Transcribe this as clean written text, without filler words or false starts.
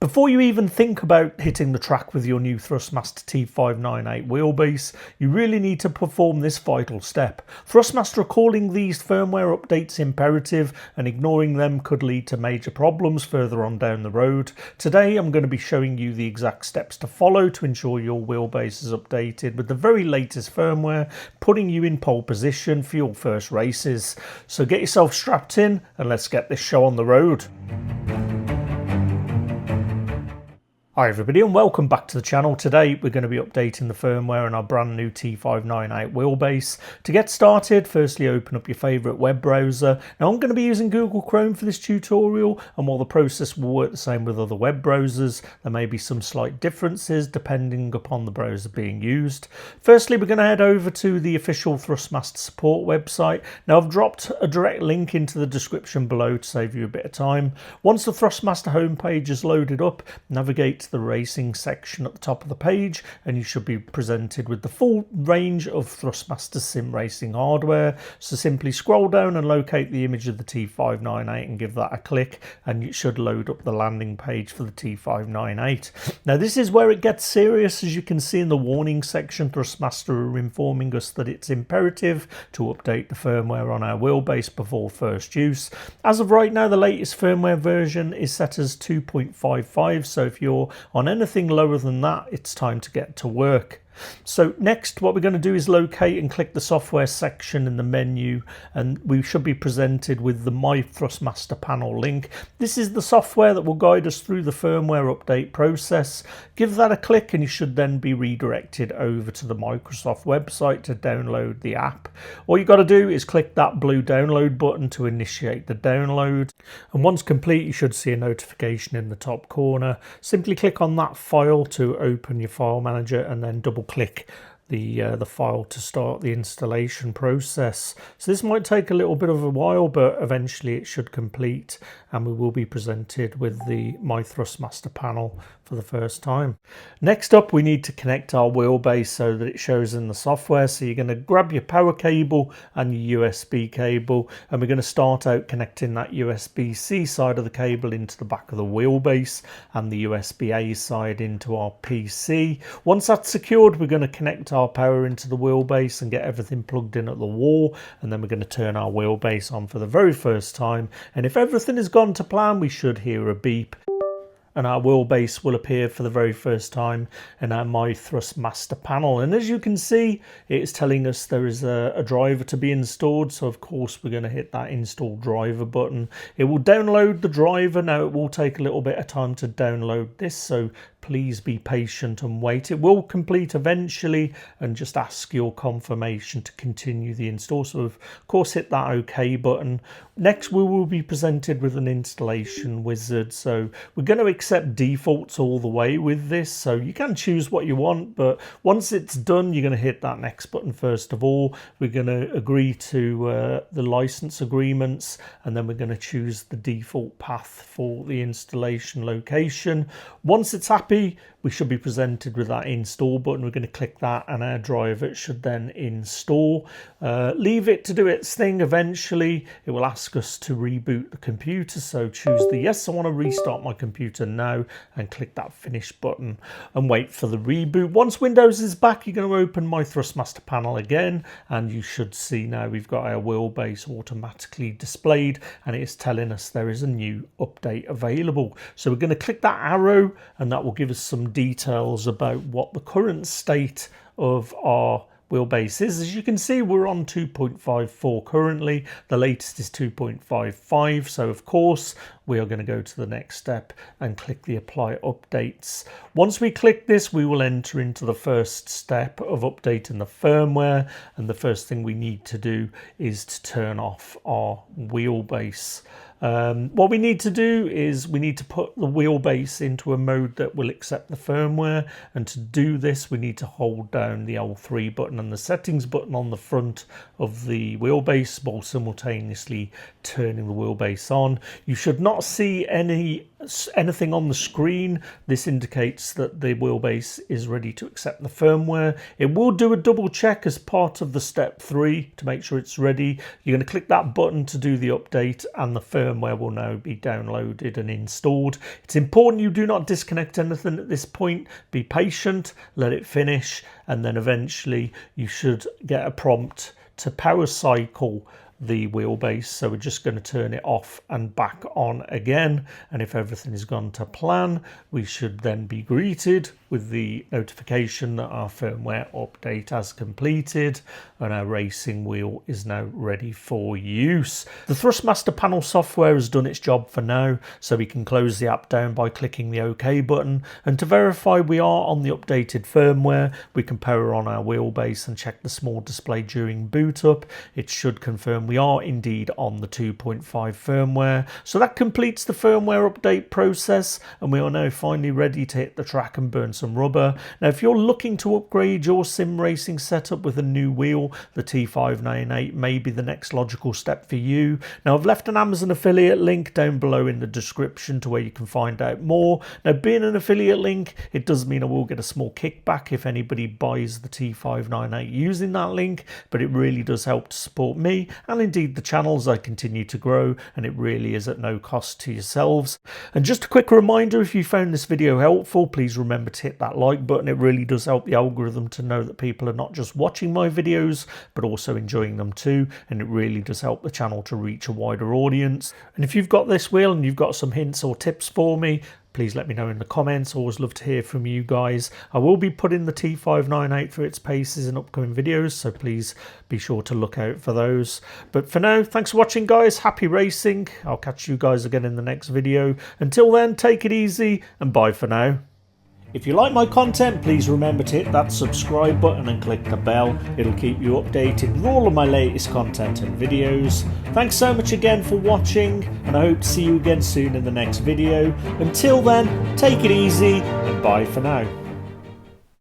Before you even think about hitting the track with your new Thrustmaster T598 wheelbase, you really need to perform this vital step. Thrustmaster are calling these firmware updates imperative, and ignoring them could lead to major problems further on down the road. Today I'm going to be showing you the exact steps to follow to ensure your wheelbase is updated with the very latest firmware, putting you in pole position for your first races. So get yourself strapped in and let's get this show on the road. Hi everybody and welcome back to the channel. Today we're going to be updating the firmware on our brand new T598 wheelbase. To get started, firstly open up your favourite web browser. Now I'm going to be using Google Chrome for this tutorial, and while the process will work the same with other web browsers, there may be some slight differences depending upon the browser being used. Firstly, we're going to head over to the official Thrustmaster Support website. Now I've dropped a direct link into the description below to save you a bit of time. Once the Thrustmaster homepage is loaded up, navigate to the racing section at the top of the page and you should be presented with the full range of Thrustmaster sim racing hardware. So simply scroll down and locate the image of the T598 and give that a click, and it should load up the landing page for the T598. Now this is where it gets serious. As you can see in the warning section, Thrustmaster are informing us that it's imperative to update the firmware on our wheelbase before first use. As of right now, the latest firmware version is set as 2.55, so if you're on anything lower than that, it's time to get to work. So next, what we're going to do is locate and click the software section in the menu, and we should be presented with the My Thrustmaster Panel link. This is the software that will guide us through the firmware update process. Give that a click and you should then be redirected over to the Microsoft website to download the app. All you got to do is click that blue download button to initiate the download, and once complete you should see a notification in the top corner. Simply click on that file to open your file manager and then double click the file to start the installation process. So this might take a little bit of a while, but eventually it should complete and we will be presented with the My Thrustmaster panel for the first time. Next up, we need to connect our wheelbase so that it shows in the software. So you're going to grab your power cable and your USB cable, and we're going to start out connecting that USB-C side of the cable into the back of the wheelbase and the USB-A side into our PC. Once that's secured, we're going to connect our power into the wheelbase and get everything plugged in at the wall, and then we're going to turn our wheelbase on for the very first time, and if everything has gone to plan, we should hear a beep and our wheelbase will appear for the very first time in our My Thrustmaster panel. And as you can see, it's telling us there is a driver to be installed, so of course we're going to hit that install driver button. It will download the driver. Now it will take a little bit of time to download this, so please be patient and wait. It will complete eventually, and just ask your confirmation to continue the install. So of course hit that OK button. Next we will be presented with an installation wizard. So we're going to accept defaults all the way with this, so you can choose what you want, but once it's done you're going to hit that next button. First of all, we're going to agree to the license agreements, and then we're going to choose the default path for the installation location. Once it's happy, we should be presented with that install button. We're going to click that and our driver should then install. Leave it to do its thing. Eventually it will ask us to reboot the computer, so choose the yes, I want to restart my computer now, and click that finish button and wait for the reboot. Once Windows is back, you're going to open My Thrustmaster panel again, and you should see now we've got our wheelbase automatically displayed, and it's telling us there is a new update available. So we're going to click that arrow, and that will give us some details about what the current state of our wheelbase is. As you can see, we're on 2.54 currently. The latest is 2.55, so of course we are going to go to the next step and click the apply updates. Once we click this, we will enter into the first step of updating the firmware, and the first thing we need to do is to turn off our wheelbase. What we need to do is we need to put the wheelbase into a mode that will accept the firmware, and to do this we need to hold down the L3 button and the settings button on the front of the wheelbase while simultaneously turning the wheelbase on. You should not see any anything on the screen, this indicates that the wheelbase is ready to accept the firmware. It will do a double check as part of the step 3 to make sure it's ready. You're going to click that button to do the update, and the firmware will now be downloaded and installed. It's important you do not disconnect anything at this point. Be patient, let it finish, and then eventually you should get a prompt to power cycle the wheelbase. So we're just going to turn it off and back on again, and if everything has gone to plan, we should then be greeted with the notification that our firmware update has completed and our racing wheel is now ready for use. The Thrustmaster Panel software has done its job for now, so we can close the app down by clicking the OK button, and to verify we are on the updated firmware, we can power on our wheelbase and check the small display during boot up. It should confirm we are indeed on the 2.5 firmware. So that completes the firmware update process, and we are now finally ready to hit the track and burn some rubber. Now if you're looking to upgrade your sim racing setup with a new wheel, the T598 may be the next logical step for you. Now I've left an Amazon affiliate link down below in the description to where you can find out more. Now being an affiliate link, it does mean I will get a small kickback if anybody buys the T598 using that link, but it really does help to support me and indeed the channel as I continue to grow, and it really is at no cost to yourselves. And just a quick reminder, if you found this video helpful, please remember to hit that like button. It really does help the algorithm to know that people are not just watching my videos but also enjoying them too, and it really does help the channel to reach a wider audience. And if you've got this wheel and you've got some hints or tips for me, please let me know in the comments. Always love to hear from you guys. I will be putting the T598 through its paces in upcoming videos, so please be sure to look out for those. But for now, thanks for watching guys. Happy racing. I'll catch you guys again in the next video. Until then, take it easy and bye for now. If you like my content, please remember to hit that subscribe button and click the bell. It'll keep you updated with all of my latest content and videos. Thanks so much again for watching, and I hope to see you again soon in the next video. Until then, take it easy and bye for now.